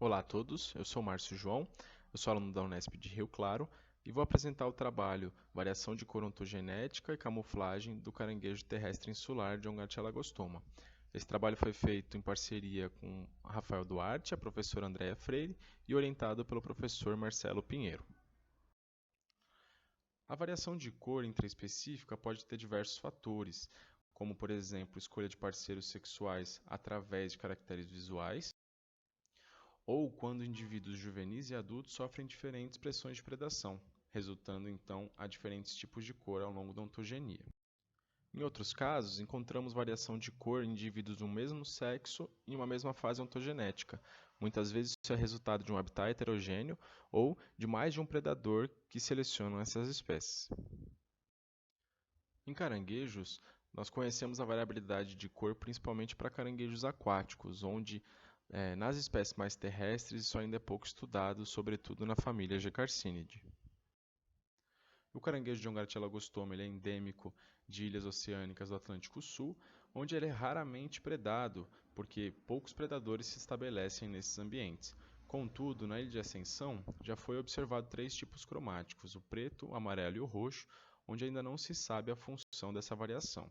Olá a todos, eu sou Márcio João, eu sou aluno da Unesp de Rio Claro e vou apresentar o trabalho Variação de cor ontogenética e camuflagem do caranguejo terrestre insular de Ongatia lagostoma. Esse trabalho foi feito em parceria com Rafael Duarte, a professora Andréa Freire e orientado pelo professor Marcelo Pinheiro. A variação de cor intraespecífica pode ter diversos fatores, como por exemplo, escolha de parceiros sexuais através de caracteres visuais, ou quando indivíduos juvenis e adultos sofrem diferentes pressões de predação, resultando então a diferentes tipos de cor ao longo da ontogenia. Em outros casos, encontramos variação de cor em indivíduos do mesmo sexo em uma mesma fase ontogenética. Muitas vezes isso é resultado de um habitat heterogêneo ou de mais de um predador que selecionam essas espécies. Em caranguejos, nós conhecemos a variabilidade de cor principalmente para caranguejos aquáticos, onde nas espécies mais terrestres isso ainda é pouco estudado, sobretudo na família Gecarcinidae. O caranguejo de Ongatia lagostoma ele é endêmico de ilhas oceânicas do Atlântico Sul, onde ele é raramente predado, porque poucos predadores se estabelecem nesses ambientes. Contudo, na ilha de Ascensão, já foi observado três tipos cromáticos, o preto, o amarelo e o roxo, onde ainda não se sabe a função dessa variação.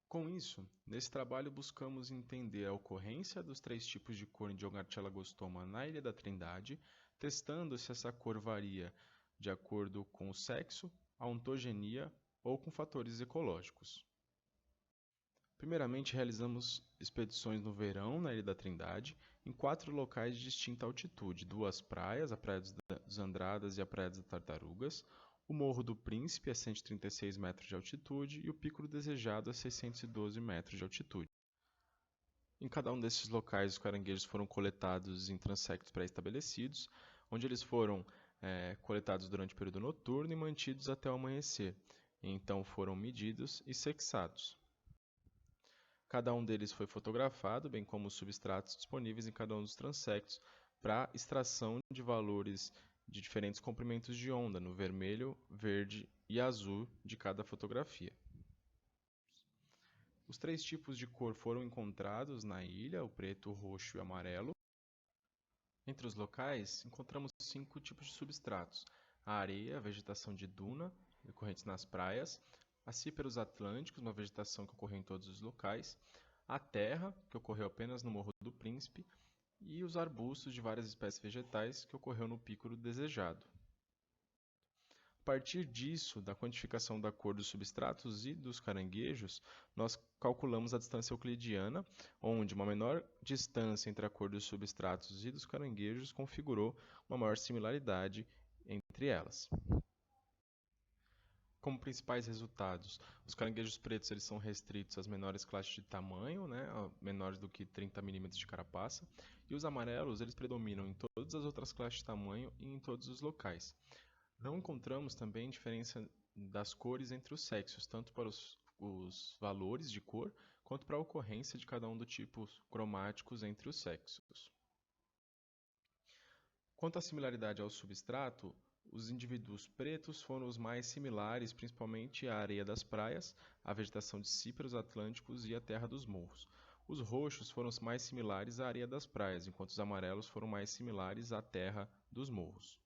Com isso, nesse trabalho buscamos entender a ocorrência dos três tipos de cor de Ongatia lagostoma na Ilha da Trindade, testando se essa cor varia de acordo com o sexo, a ontogenia ou com fatores ecológicos. Primeiramente, realizamos expedições no verão na Ilha da Trindade, em 4 locais de distinta altitude, 2 praias, a Praia dos Andradas e a Praia das Tartarugas, o Morro do Príncipe a 136 metros de altitude e o Pico do Desejado a 612 metros de altitude. Em cada um desses locais, os caranguejos foram coletados em transectos pré-estabelecidos, onde eles foram coletados durante o período noturno e mantidos até o amanhecer. Então foram medidos e sexados. Cada um deles foi fotografado, bem como os substratos disponíveis em cada um dos transectos, para extração de valores de diferentes comprimentos de onda, no vermelho, verde e azul de cada fotografia. Os três tipos de cor foram encontrados na ilha, o preto, o roxo e o amarelo. Entre os locais, encontramos 5 tipos de substratos: a areia, a vegetação de duna, ocorrentes nas praias, a cíperos atlânticos, uma vegetação que ocorreu em todos os locais, a terra, que ocorreu apenas no Morro do Príncipe, e os arbustos de várias espécies vegetais, que ocorreu no Pico do Desejado. A partir disso, da quantificação da cor dos substratos e dos caranguejos, nós calculamos a distância euclidiana, onde uma menor distância entre a cor dos substratos e dos caranguejos configurou uma maior similaridade entre elas. Como principais resultados, os caranguejos pretos eles são restritos às menores classes de tamanho, menores do que 30 milímetros de carapaça, e os amarelos eles predominam em todas as outras classes de tamanho e em todos os locais. Não encontramos também diferença das cores entre os sexos, tanto para os valores de cor, quanto para a ocorrência de cada um dos tipos cromáticos entre os sexos. Quanto à similaridade ao substrato, os indivíduos pretos foram os mais similares, principalmente à areia das praias, à vegetação de cíperos atlânticos e à terra dos morros. Os roxos foram os mais similares à areia das praias, enquanto os amarelos foram mais similares à terra dos morros.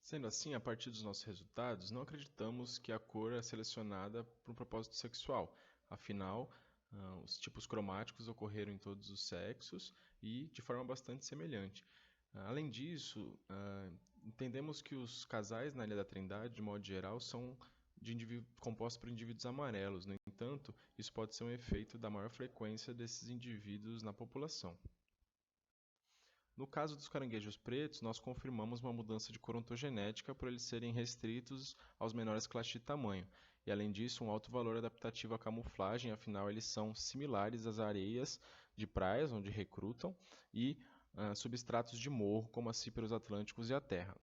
Sendo assim, a partir dos nossos resultados, não acreditamos que a cor é selecionada por um propósito sexual. Afinal, os tipos cromáticos ocorreram em todos os sexos e de forma bastante semelhante. Além disso, entendemos que os casais na Ilha da Trindade, de modo geral, são compostos por indivíduos amarelos. No entanto, isso pode ser um efeito da maior frequência desses indivíduos na população. No caso dos caranguejos pretos, nós confirmamos uma mudança de cor ontogenética por eles serem restritos aos menores classes de tamanho, e além disso, um alto valor adaptativo à camuflagem, afinal eles são similares às areias de praias, onde recrutam, e substratos de morro, como as cíperos atlânticos e a terra.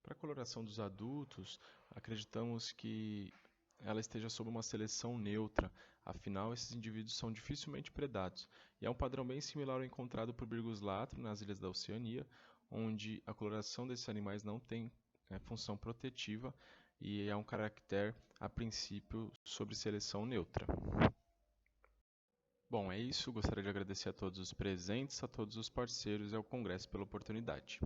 Para a coloração dos adultos, acreditamos que ela esteja sob uma seleção neutra, afinal esses indivíduos são dificilmente predados, e é um padrão bem similar ao encontrado por Birgus latro nas ilhas da Oceania, onde a coloração desses animais não tem função protetiva e é um caractere, a princípio, sobre seleção neutra. Bom, é isso. Gostaria de agradecer a todos os presentes, a todos os parceiros e ao Congresso pela oportunidade.